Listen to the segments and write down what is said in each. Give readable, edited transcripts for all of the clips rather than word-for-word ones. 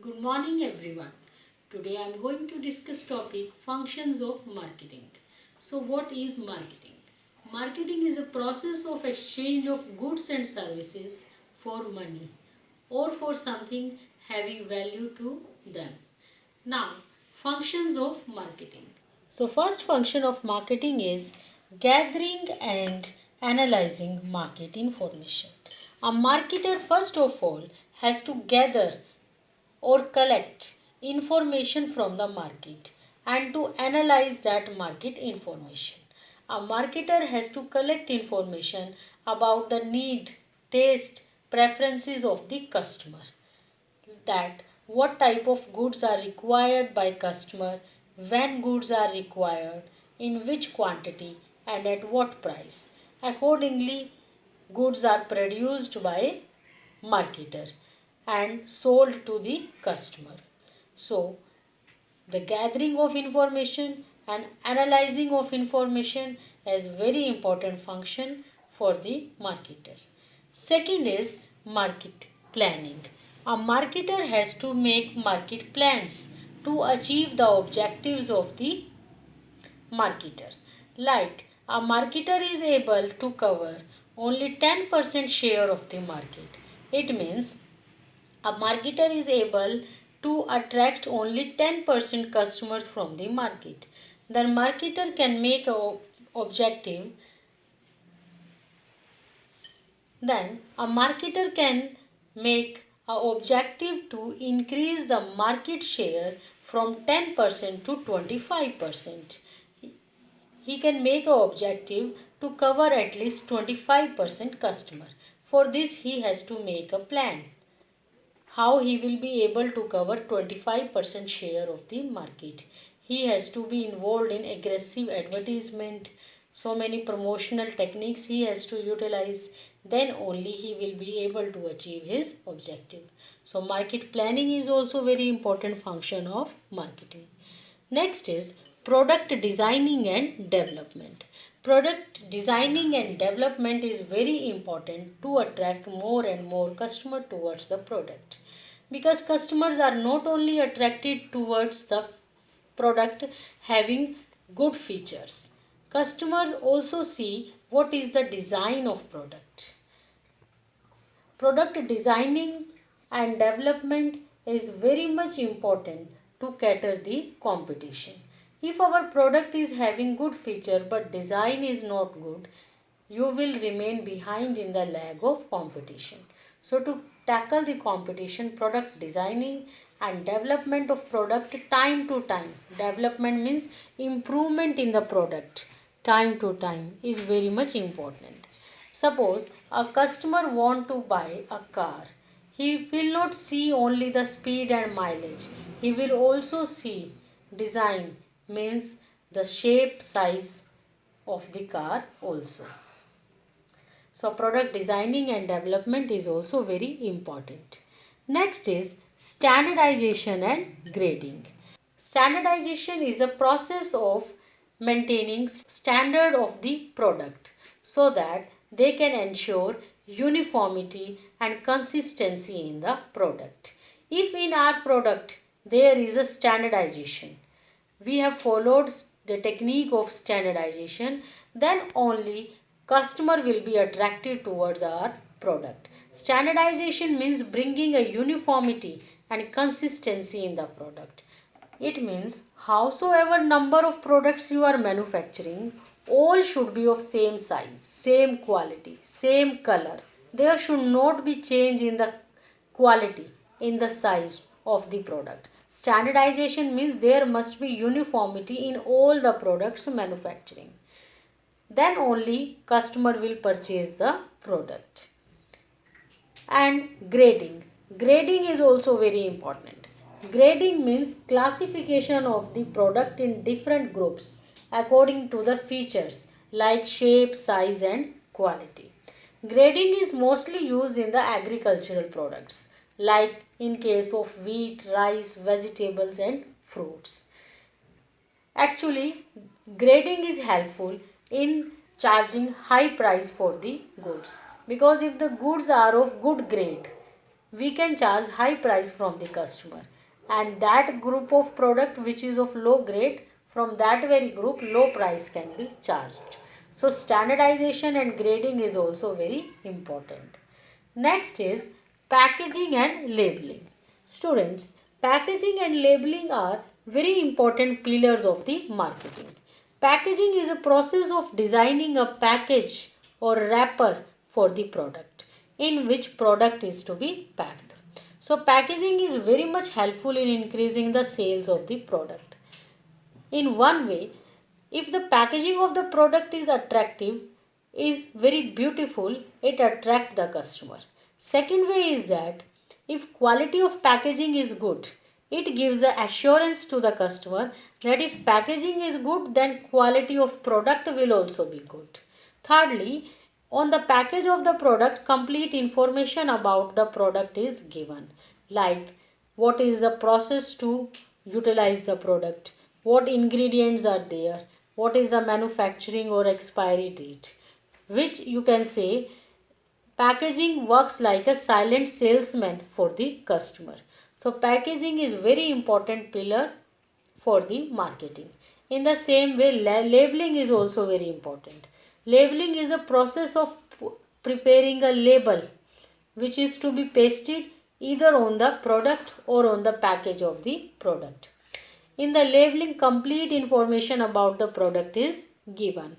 Good morning everyone. Today I am going to discuss topic functions of marketing. So what is marketing? Marketing is a process of exchange of goods and services for money or for something having value to them. Now, functions of marketing. So first function of marketing is gathering and analyzing market information. A marketer first of all has to gather or collect information from the market and to analyze that market information. A marketer has to collect information about the need, taste, preferences of the customer, that what type of goods are required by customer, when goods are required, in which quantity and at what price. Accordingly, goods are produced by marketer and sold to the customer. So, the gathering of information and analyzing of information is very important function for the marketer. Second is market planning. A marketer has to make market plans to achieve the objectives of the marketer. Like a marketer is able to cover only 10% share of the market. It means a marketer is able to attract only 10% customers from the market. The marketer can make a objective. Then a marketer can make a objective to increase the market share from 10% to 25%. He can make an objective to cover at least 25% customer. For this he has to make a plan how he will be able to cover 25% share of the market. He has to be involved in aggressive advertisement, so many promotional techniques he has to utilize, then only he will be able to achieve his objective. So market planning is also very important function of marketing. Next is product designing and development. Product designing and development is very important to attract more and more customer towards the product, because customers are not only attracted towards the product having good features, customers also see what is the design of product. Product designing and development is very much important to cater the competition. If our product is having good feature but design is not good, you will remain behind in the lag of competition. So to tackle the competition, product designing and development of product time to time. Development means improvement in the product time to time is very much important. Suppose a customer want to buy a car. He will not see only the speed and mileage. He will also see design, means the shape, size of the car also. So product designing and development is also very important. Next is standardization and grading. Standardization is a process of maintaining standard of the product so that they can ensure uniformity and consistency in the product. If in our product there is a standardization, we have followed the technique of standardization, then only customer will be attracted towards our product. Standardization means bringing a uniformity and consistency in the product. It means howsoever number of products you are manufacturing, all should be of same size, same quality, same color. There should not be change in the quality, in the size of the product. Standardization means there must be uniformity in all the products manufacturing. Then only customer will purchase the product. And grading. Grading is also very important. Grading means classification of the product in different groups according to the features like shape, size and quality. Grading is mostly used in the agricultural products like in case of wheat, rice, vegetables and fruits. Actually, grading is helpful in charging high price for the goods, because if the goods are of good grade, we can charge high price from the customer. and that group of product which is of low grade, from that very group low price can be charged. So standardization and grading is also very important. Next is packaging and labeling. Students, packaging and labeling are very important pillars of the marketing. Packaging is a process of designing a package or wrapper for the product in which product is to be packed. So packaging is very much helpful in increasing the sales of the product. In one way, if the packaging of the product is attractive, is very beautiful, it attracts the customer. Second way is that if quality of packaging is good, it gives the assurance to the customer that if packaging is good, then quality of product will also be good. Thirdly, on the package of the product, complete information about the product is given, like what is the process to utilize the product, what ingredients are there, what is the manufacturing or expiry date, which you can say packaging works like a silent salesman for the customer. So packaging is very important pillar for the marketing. In the same way, labeling is also very important. Labeling is a process of preparing a label which is to be pasted either on the product or on the package of the product. In the labeling, complete information about the product is given.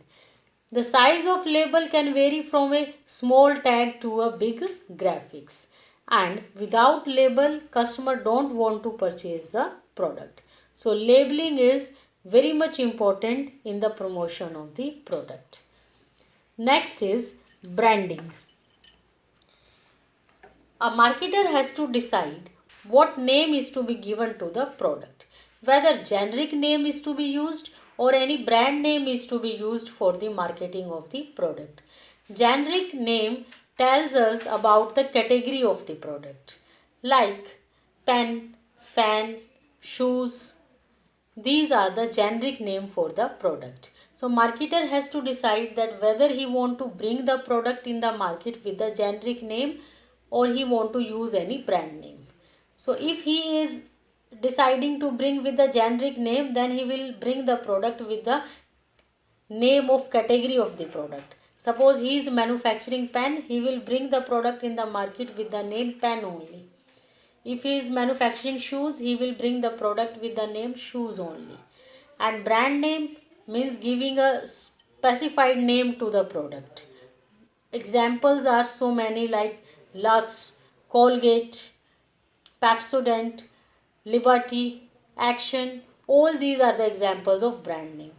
The size of label can vary from a small tag to a big graphics, and without label customer don't want to purchase the product. So labeling is very much important in the promotion of the product. Next is branding. A marketer has to decide what name is to be given to the product, whether generic name is to be used or any brand name is to be used for the marketing of the product. Generic name tells us about the category of the product, like pen, fan, shoes. These are the generic name for the product. So marketer has to decide that whether he want to bring the product in the market with the generic name or he want to use any brand name. So if he is deciding to bring with the generic name, then he will bring the product with the name of category of the product. Suppose he is manufacturing pen, he will bring the product in the market with the name pen only. If he is manufacturing shoes, he will bring the product with the name shoes only. And brand name means giving a specified name to the product. Examples are so many like Lux, Colgate, Pepsodent, Liberty, Action. All these are the examples of brand name.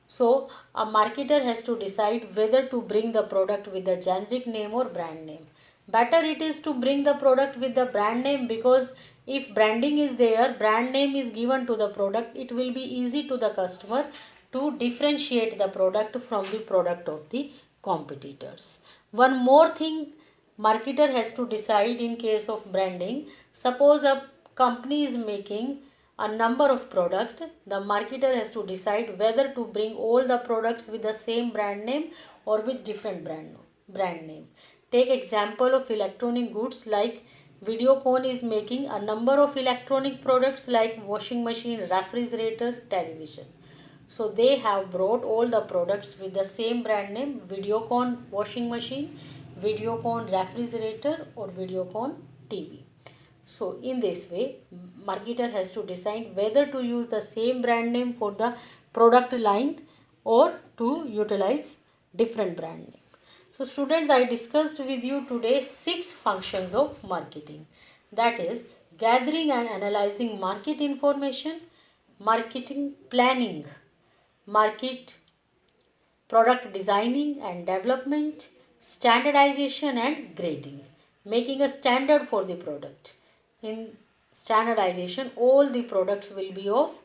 So a marketer has to decide whether to bring the product with the generic name or brand name. Better it is to bring the product with the brand name, because if branding is there, brand name is given to the product, it will be easy to the customer to differentiate the product from the product of the competitors. One more thing marketer has to decide in case of branding. Suppose a company is making a number of product, the marketer has to decide whether to bring all the products with the same brand name or with different brand name. Take example of electronic goods, like Videocon is making a number of electronic products like washing machine, refrigerator, television. So they have brought all the products with the same brand name: Videocon washing machine, Videocon refrigerator, or Videocon TV. So in this way, marketer has to decide whether to use the same brand name for the product line or to utilize different brand name. So students, I discussed with you today 6 functions of marketing. That is gathering and analyzing market information, marketing planning, market product designing and development, standardization and grading, making a standard for the product. In standardization, all the products will be of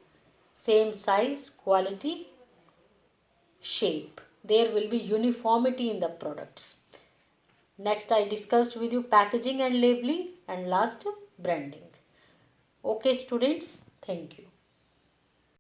same size, quality, shape. There will be uniformity in the products. Next, I discussed with you packaging and labeling, and last, branding. Okay students, thank you.